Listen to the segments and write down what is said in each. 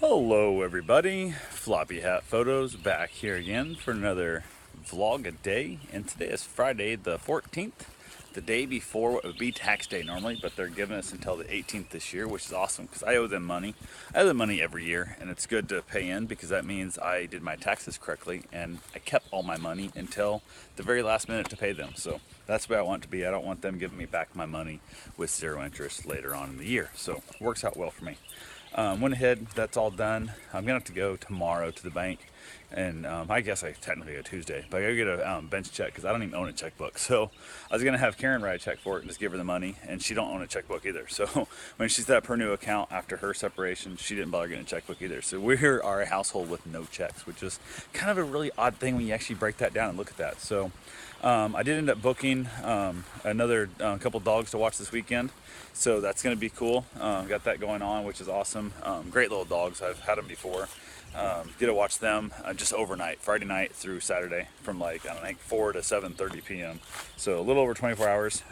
Hello everybody, Floppy Hat Photos back here again for another vlog a day, and today is Friday the 14th, the day before what would be tax day normally, but they're giving us until the 18th this year, which is awesome because I owe them money. I owe them money every year, and it's good to pay in because that means I did my taxes correctly and I kept all my money until the very last minute to pay them. So that's where I want it to be. I don't want them giving me back my money with zero interest later on in the year. So it works out well for me. Went ahead, that's all done. I'm gonna have to go tomorrow to the bank, and I guess I technically go Tuesday, but I gotta get a bench check because I don't even own a checkbook. So I was gonna have Karen write a check for it and just give her the money, and she don't own a checkbook either. So when she set up her new account after her separation, she didn't bother getting a checkbook either. So we are a household with no checks, which is kind of a really odd thing when you actually break that down and look at that. So I did end up booking another couple dogs to watch this weekend, so that's going to be cool. Got that going on, which is awesome. Great little dogs. I've had them before. Get to watch them just overnight, Friday night through Saturday, from like I don't think 4 to 7:30 p.m. So a little over 24 hours.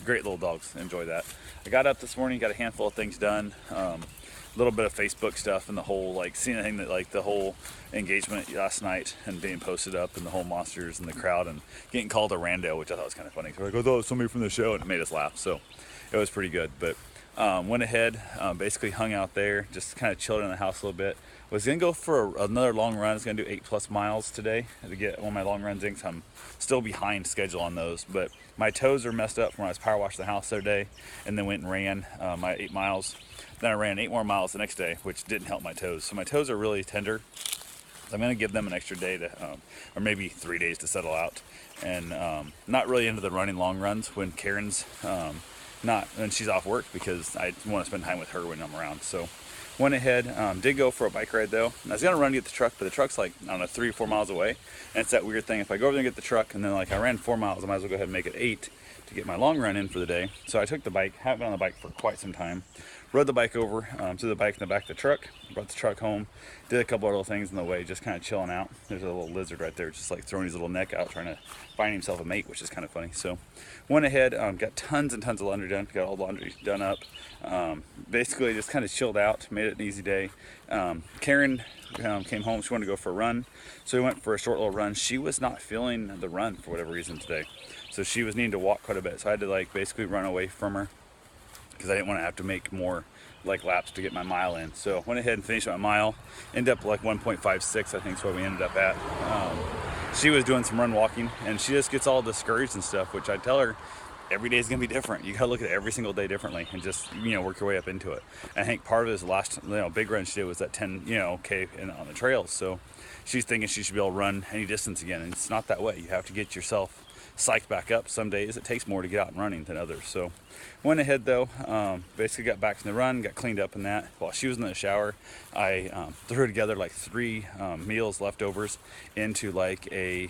Great little dogs. Enjoy that. I got up this morning, got a handful of things done. Little bit of Facebook stuff and the whole like seeing anything that like the whole engagement last night and being posted up and the whole monsters and the crowd and getting called a rando, which I thought was kind of funny. So like, I thought it was somebody from the show, and it made us laugh. So it was pretty good. But went ahead, basically hung out there, just kind of chilled in the house a little bit. Was gonna go for another long run. I was gonna do 8+ miles today to get one of my long runs in, because I'm still behind schedule on those. But my toes are messed up from when I was power washed the house the other day, and then went and ran my 8 miles. Then I ran 8 more miles the next day, which didn't help my toes. So my toes are really tender. So I'm going to give them an extra day to, or maybe 3 days to settle out. And not really into the running long runs when Karen's not, when she's off work, because I want to spend time with her when I'm around. So went ahead, did go for a bike ride though. I was going to run to get the truck, but the truck's like, I don't know, 3 or 4 miles away. And it's that weird thing. If I go over there and get the truck, and then like I ran 4 miles, I might as well go ahead and make it 8 to get my long run in for the day. So I took the bike, haven't been on the bike for quite some time. Rode the bike over to the bike in the back of the truck, brought the truck home, did a couple of little things in the way, just kind of chilling out. There's a little lizard right there, just like throwing his little neck out, trying to find himself a mate, which is kind of funny. So went ahead, got tons and tons of laundry done, got all the laundry done up. Basically just kind of chilled out, made it an easy day. Karen came home, she wanted to go for a run, so we went for a short little run. She was not feeling the run for whatever reason today, so she was needing to walk quite a bit, so I had to like basically run away from her because I didn't want to have to make more like laps to get my mile in. So went ahead and finished my mile, ended up like 1.56, I think is what we ended up at. She was doing some run walking, and she just gets all discouraged and stuff, which I tell her every day is going to be different. You got to look at every single day differently and just, work your way up into it. And I think part of this last, big run she did was that 10, K on the trails. So she's thinking she should be able to run any distance again. And it's not that way. You have to get yourself psyched back up. Some days it takes more to get out and running than others. So went ahead though, basically got back from the run, got cleaned up in that. While she was in the shower, I threw together like 3 meals leftovers into like a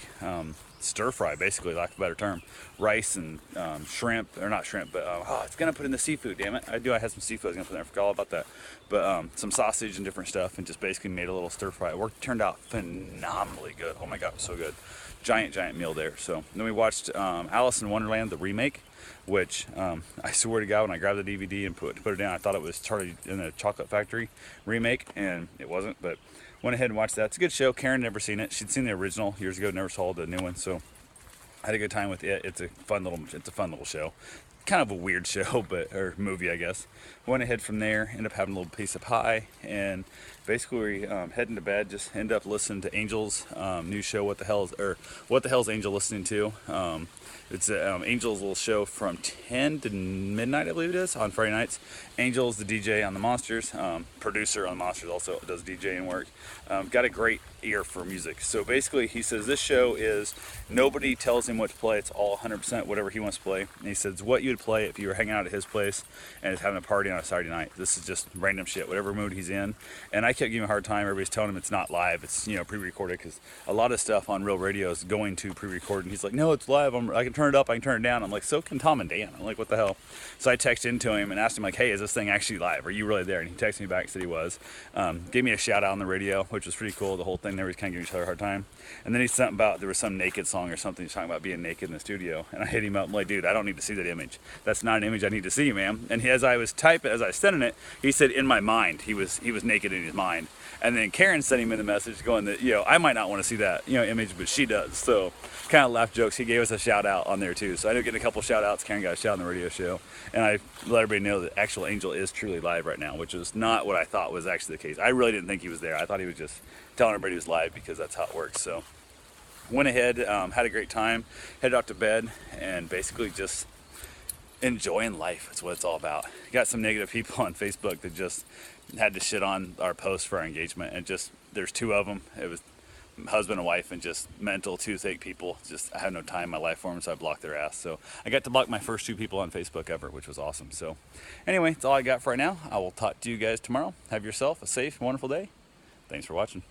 stir fry, basically, lack of a better term. Rice and shrimp, or not shrimp, but it's gonna put in the seafood, damn it. I had some seafood I was gonna put in there, I forgot all about that. But some sausage and different stuff, and just basically made a little stir fry. It turned out phenomenally good. Oh my god, it was so good. Giant meal there. So then we watched Alice in Wonderland, the remake, which I swear to God, when I grabbed the DVD and put it down, I thought it was Charlie in the Chocolate Factory remake, and it wasn't. But went ahead and watched that. It's a good show. Karen never seen it. She'd seen the original years ago, never saw the new one. So I had a good time with it. It's a fun little show. Kind of a weird show, or movie, I guess. Went ahead from there, ended up having a little piece of pie, and basically heading to bed. Just end up listening to Angel's new show. What the hell's Angel listening to? It's Angel's little show from 10 to midnight, I believe it is, on Friday nights. Angel's the DJ on the Monsters, producer on the Monsters, also does DJing work. Got a great ear for music. So basically he says this show is, nobody tells him what to play. It's all 100% whatever he wants to play. And he says what you would play if you were hanging out at his place and is having a party on a Saturday night. This is just random shit, whatever mood he's in. And I kept giving him a hard time. Everybody's telling him it's not live, it's pre-recorded, because a lot of stuff on Real Radio is going to pre-record, and he's like, no, it's live. I can turn it up, I can turn it down. I'm like, so can Tom and Dan. I'm like, what the hell? So I texted into him and asked him like, hey, is this thing actually live? Are you really there? And he texted me back, said he was. Gave me a shout out on the radio, which was pretty cool. The whole thing there was kind of giving each other a hard time. And then he said something about there was some naked song or something. He's talking about being naked in the studio, and I hit him up. I'm like, dude, I don't need to see that image. that's not an image I need to see, ma'am. And as I was typing, as I was sending it, he said in my mind, he was naked in his mind. And then Karen sent him in the message going that, I might not want to see that, image, but she does. So kind of laugh jokes. He gave us a shout out on there too. So I ended up getting a couple shout outs. Karen got a shout out on the radio show. And I let everybody know that actual Angel is truly live right now, which is not what I thought was actually the case. I really didn't think he was there. I thought he was just telling everybody he was live because that's how it works. So went ahead, had a great time, headed out to bed, and basically just enjoying life. That's what it's all about. Got some negative people on Facebook that just had to shit on our post for our engagement, and just there's two of them. It was husband and wife, and just mental toothache people. Just I have no time in my life for them, so I blocked their ass. So I got to block my first 2 people on Facebook ever, which was awesome. So anyway, that's all I got for right now. I will talk to you guys tomorrow. Have yourself a safe, wonderful day. Thanks for watching.